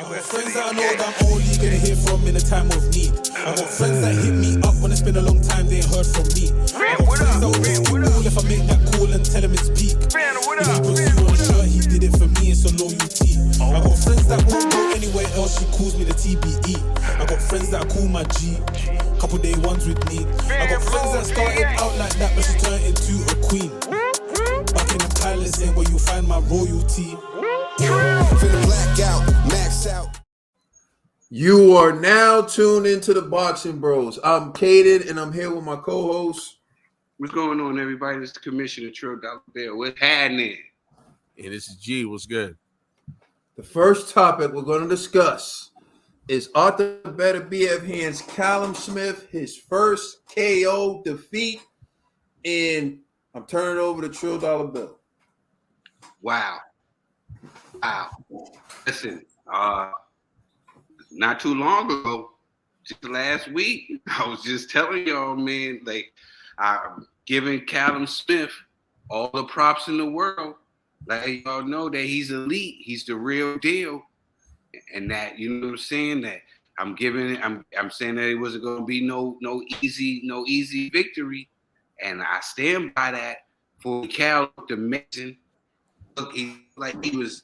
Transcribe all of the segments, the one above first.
I got friends that I know that I'm only gonna hear from in a time of need. I got friends that hit me up when it's been a long time they ain't heard from me. I got friends that will just be cool if I make that call and tell him it's peak. If he puts you on a shirt, he did it for me, it's a loyalty. I got friends that won't go anywhere else, she calls me the TBE. I got friends that I call my G, couple day ones with me. I got friends that started out like that but she turned into a queen. Back in the palace ain't where you find my royalty. Finna black out, max out. You are now tuned into the Boxing Bros. I'm Caden, and I'm here with my co-host. What's going on, everybody? This is Commissioner Trill Dollar. What's happening? And this is G. What's good? The first topic we're going to discuss is Artur Beterbiev hands Callum Smith his first KO defeat, and I'm turning it over to Trill Dollar Bill. Wow. Listen, not too long ago, just last week, I was just telling y'all, man, like, I'm giving Callum Smith all the props in the world. Like, y'all know that he's elite. He's the real deal. And that, you know what I'm saying? That I'm saying that it wasn't going to be no easy victory. And I stand by that. For Cal looked amazing. Look, he was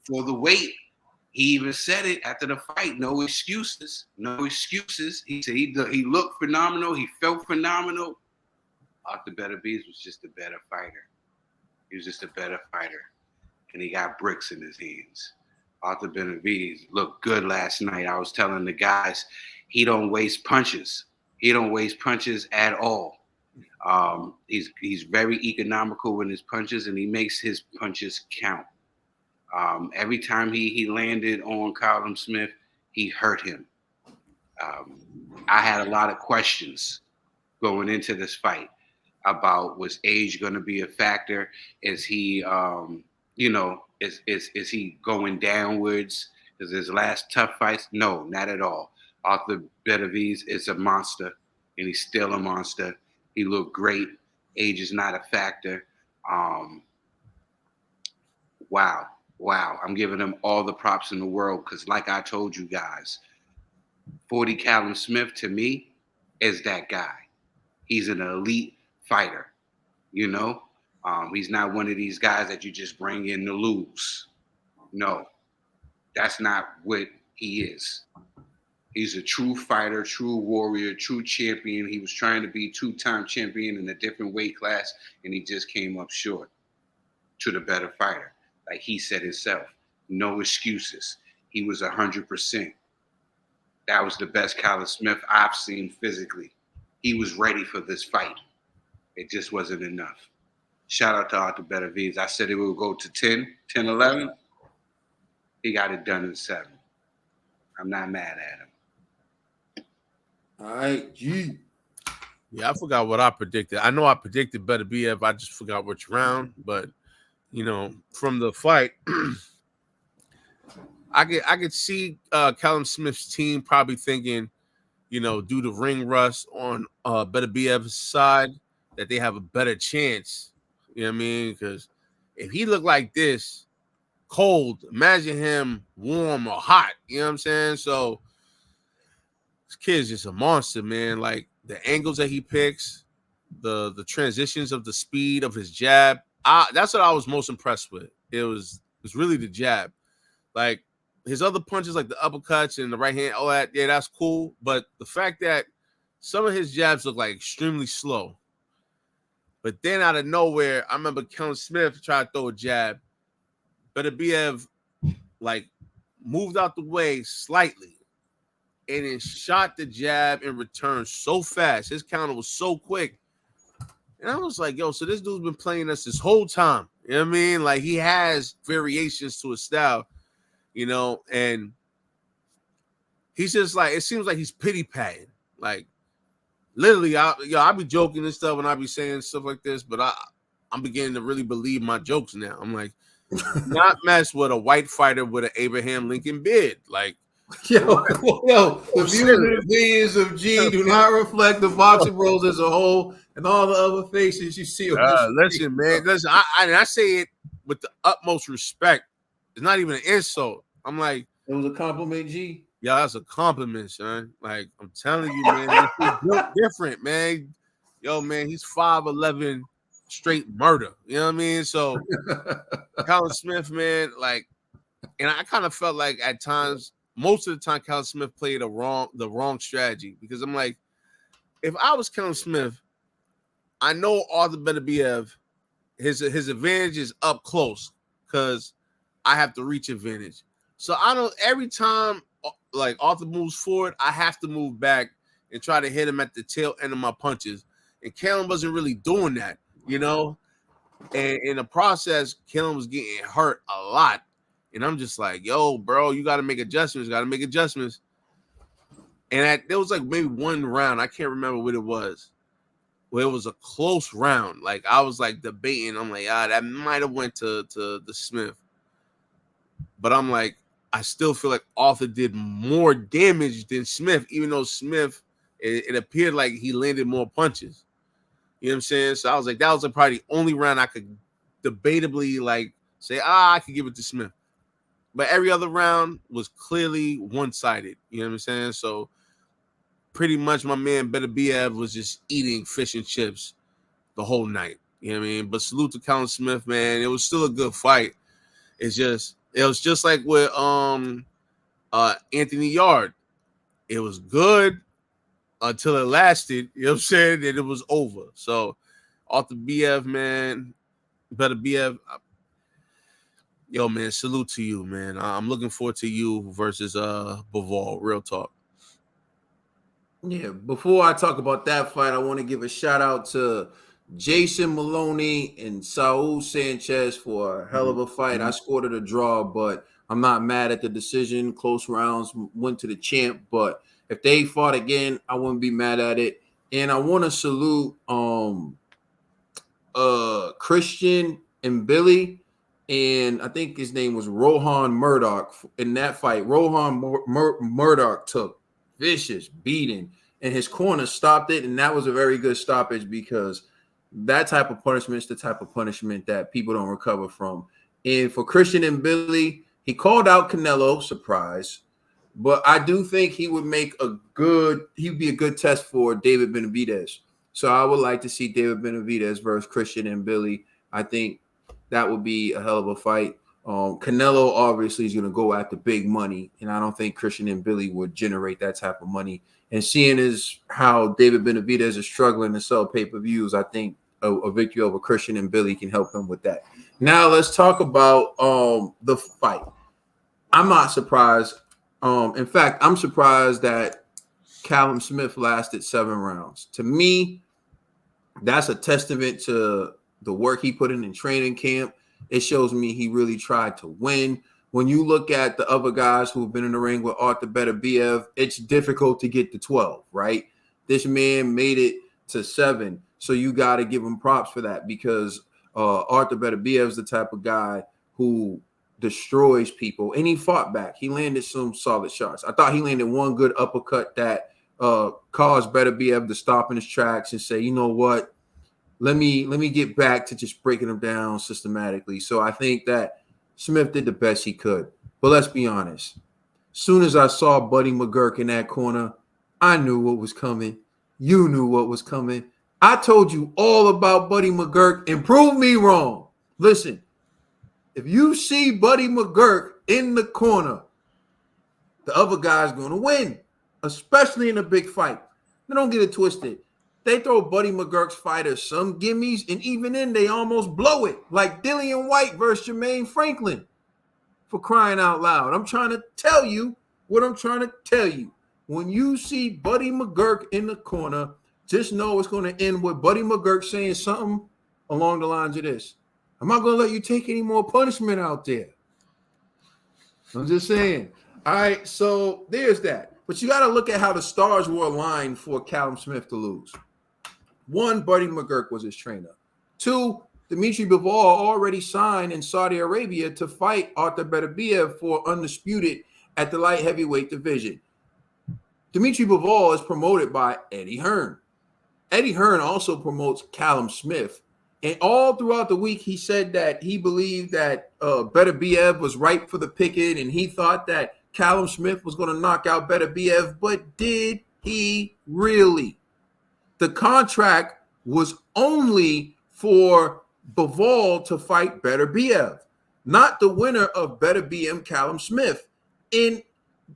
for the weight. He even said it after the fight. No excuses. He said he looked phenomenal. He felt phenomenal. Artur Beterbiev was just a better fighter. He was just a better fighter. And he got bricks in his hands. Artur Beterbiev looked good last night. I was telling the guys, he don't waste punches. He don't waste punches at all. He's very economical with his punches, and he makes his punches count. Every time he landed on Callum Smith, he hurt him. I had a lot of questions going into this fight about, was age going to be a factor? Is he, is he going downwards? Is his last tough fights? No, not at all. Artur Beterbiev is a monster, and he's still a monster. He looked great. Age is not a factor. Wow. I'm giving him all the props in the world because, like I told you guys, 40 Callum Smith to me is that guy. He's an elite fighter, you know? He's not one of these guys that you just bring in to lose. No, that's not what he is. He's a true fighter, true warrior, true champion. He was trying to be two-time champion in a different weight class, and he just came up short to the better fighter. Like he said himself, no excuses. He was 100%. That was the best Callum Smith I've seen physically. He was ready for this fight. It just wasn't enough. Shout out to Artur Beterbiev. I said it would go to 10, 11. He got it done in 7. I'm not mad at him. All right, G. Yeah, I forgot what I predicted. I know I predicted Beterbiev. I just forgot which round. But, you know, from the fight, I could see Callum Smith's team probably thinking, you know, due to ring rust on Beterbiev's side, that they have a better chance. You know what I mean? Because if he looked like this, cold, imagine him warm or hot. You know what I'm saying? So this kid's just a monster, man. Like the angles that he picks, the transitions of the speed of his jab. That's what I was most impressed with. It was really the jab. Like his other punches, like the uppercuts and the right hand, all that, yeah, that's cool. But the fact that some of his jabs look like extremely slow. But then out of nowhere, I remember Callum Smith tried to throw a jab. Beterbiev like moved out the way slightly and then shot the jab in return so fast. His counter was so quick. And I was like, yo, so this dude's been playing us this whole time. You know what I mean? Like he has variations to his style, you know, and he's just like, it seems like he's pity-patting. Like literally, I be joking and stuff and I be saying stuff like this, but I'm beginning to really believe my jokes now. I'm like, not mess with a white fighter with an Abraham Lincoln beard. Like, Yo, the views and opinions of G do not reflect the Boxing Bros as a whole and all the other faces you see. Listen, man. I say it with the utmost respect. It's not even an insult. I'm like, It was a compliment, G. Yeah, that's a compliment, son. Like, I'm telling you, man, he's built different, man. Yo, man, he's 5'11", straight murder. You know what I mean? So, Callum Smith, man, like, and I kind of felt like at times, most of the time, Callum Smith played the wrong strategy, because I'm like, if I was Callum Smith, I know Artur Beterbiev, his advantage is up close because I have the reach advantage. So I don't, every time like Artur moves forward, I have to move back and try to hit him at the tail end of my punches. And Callum wasn't really doing that, you know? And in the process, Callum was getting hurt a lot. And I'm just like, yo, bro, you got to make adjustments. And there was like maybe one round. I can't remember what it was. Where it was a close round. Like, I was like debating. I'm like, that might have went to the Smith. But I'm like, I still feel like Artur did more damage than Smith, even though Smith, it appeared like he landed more punches. You know what I'm saying? So I was like, that was probably the only round I could debatably like say, I could give it to Smith. But every other round was clearly one-sided. You know what I'm saying? So pretty much my man Beterbiev was just eating fish and chips the whole night. You know what I mean? But salute to Callum Smith, man. It was still a good fight. It was just like with Anthony Yard. It was good until it lasted. You know what I'm saying? And it was over. So Artur Beterbiev, man, Beterbiev, yo, man, salute to you, man. I'm looking forward to you versus Bivol. Real talk. Yeah, before I talk about that fight, I want to give a shout out to Jason Maloney and Saul Sanchez for a hell of a fight. I scored it a draw, but I'm not mad at the decision. Close rounds, went to the champ, but if they fought again, I wouldn't be mad at it. And I want to salute Christian and Billy, and I think his name was Rohan Murdoch in that fight. Rohan Murdoch took vicious beating, and his corner stopped it, and that was a very good stoppage because that type of punishment is the type of punishment that people don't recover from. And for Christian and Billy, he called out Canelo, surprise, but I do think he would make he'd be a good test for David Benavidez. So I would like to see David Benavidez versus Christian and Billy. I think that would be a hell of a fight. Canelo obviously is going to go after big money, and I don't think Christian and Billy would generate that type of money. And seeing as how David Benavidez is struggling to sell pay-per-views, I think a victory over Christian and Billy can help him with that. Now let's talk about the fight. I'm not surprised. In fact, I'm surprised that Callum Smith lasted 7 rounds. To me, that's a testament to the work he put in training camp. It shows me he really tried to win. When you look at the other guys who have been in the ring with Artur Beterbiev, it's difficult to get to 12, right? This man made it to 7. So you got to give him props for that because Artur Beterbiev is the type of guy who destroys people. And he fought back. He landed some solid shots. I thought he landed one good uppercut that caused Beterbiev to stop in his tracks and say, you know what? Let me get back to just breaking them down systematically. So I think that Smith did the best he could. But let's be honest. Soon as I saw Buddy McGurk in that corner, I knew what was coming. You knew what was coming. I told you all about Buddy McGurk and prove me wrong. Listen, if you see Buddy McGurk in the corner, the other guy's going to win, especially in a big fight. Now, don't get it twisted. They throw Buddy McGurk's fighters some gimmies, and even then they almost blow it, like Dillian White versus Jermaine Franklin, for crying out loud. I'm trying to tell you what I'm trying to tell you. When you see Buddy McGurk in the corner, just know it's going to end with Buddy McGurk saying something along the lines of this. I'm not going to let you take any more punishment out there. I'm just saying. All right, so there's that. But you got to look at how the stars were aligned for Callum Smith to lose. 1, Buddy McGurk was his trainer. 2, Dimitri Bivol already signed in Saudi Arabia to fight Artur Beterbiev for undisputed at the light heavyweight division. Dimitri Bivol is promoted by Eddie Hearn. Eddie Hearn also promotes Callum Smith. And all throughout the week, he said that he believed that Beterbiev was ripe for the picking, and he thought that Callum Smith was going to knock out Beterbiev, but did he really? The contract was only for Bivol to fight Beterbiev, not the winner of Beterbiev Callum Smith.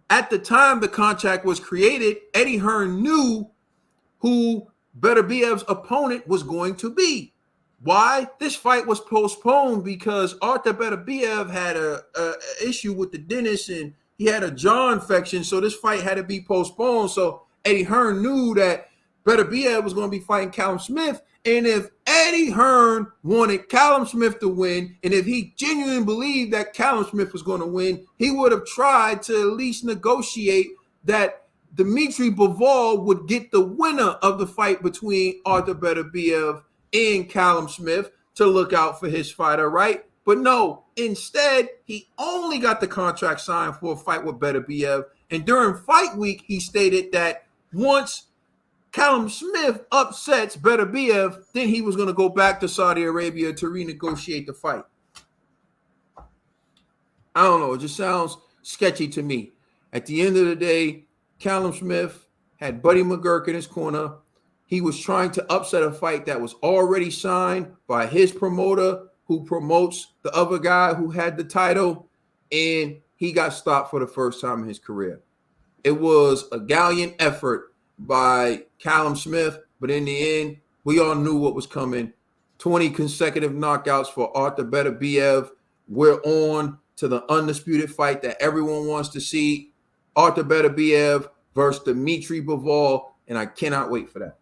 At the time the contract was created, Eddie Hearn knew who Beterbiev's opponent was going to be. Why? This fight was postponed because Artur Beterbiev had a issue with the dentist and he had a jaw infection, so this fight had to be postponed. So Eddie Hearn knew that Beterbiev was going to be fighting Callum Smith, and if Eddie Hearn wanted Callum Smith to win, and if he genuinely believed that Callum Smith was going to win, he would have tried to at least negotiate that Dmitry Bivol would get the winner of the fight between Artur Beterbiev and Callum Smith to look out for his fighter, right? But no, instead, he only got the contract signed for a fight with Beterbiev. And during fight week, he stated that once Callum Smith upsets Beterbiev, then he was going to go back to Saudi Arabia to renegotiate the fight. I don't know. It just sounds sketchy to me. At the end of the day, Callum Smith had Buddy McGurk in his corner. He was trying to upset a fight that was already signed by his promoter who promotes the other guy who had the title, and he got stopped for the first time in his career. It was a gallant effort by Callum Smith, but in the end, we all knew what was coming. 20 consecutive knockouts for Artur Beterbiev. We're on to the undisputed fight that everyone wants to see, Artur Beterbiev versus Dmitry Bivol, and I cannot wait for that.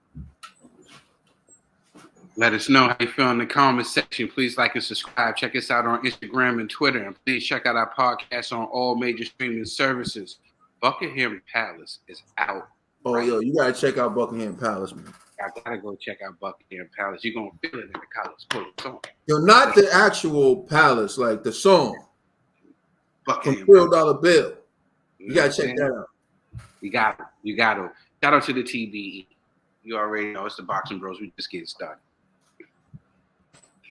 Let us know how you feel in the comment section. Please like and subscribe. Check us out on Instagram and Twitter. And please check out our podcast on all major streaming services. Buckingham Palace is out. Oh, right. Yo, you got to check out Buckingham Palace, man. I got to go check out Buckingham Palace. You're going to feel it in the college full of song. Yo, not the actual palace, like the song. Buckingham from $12 bill. You got to check that out. You got to. Shout out to the TBE. You already know it's the Boxing Bros. We just getting started.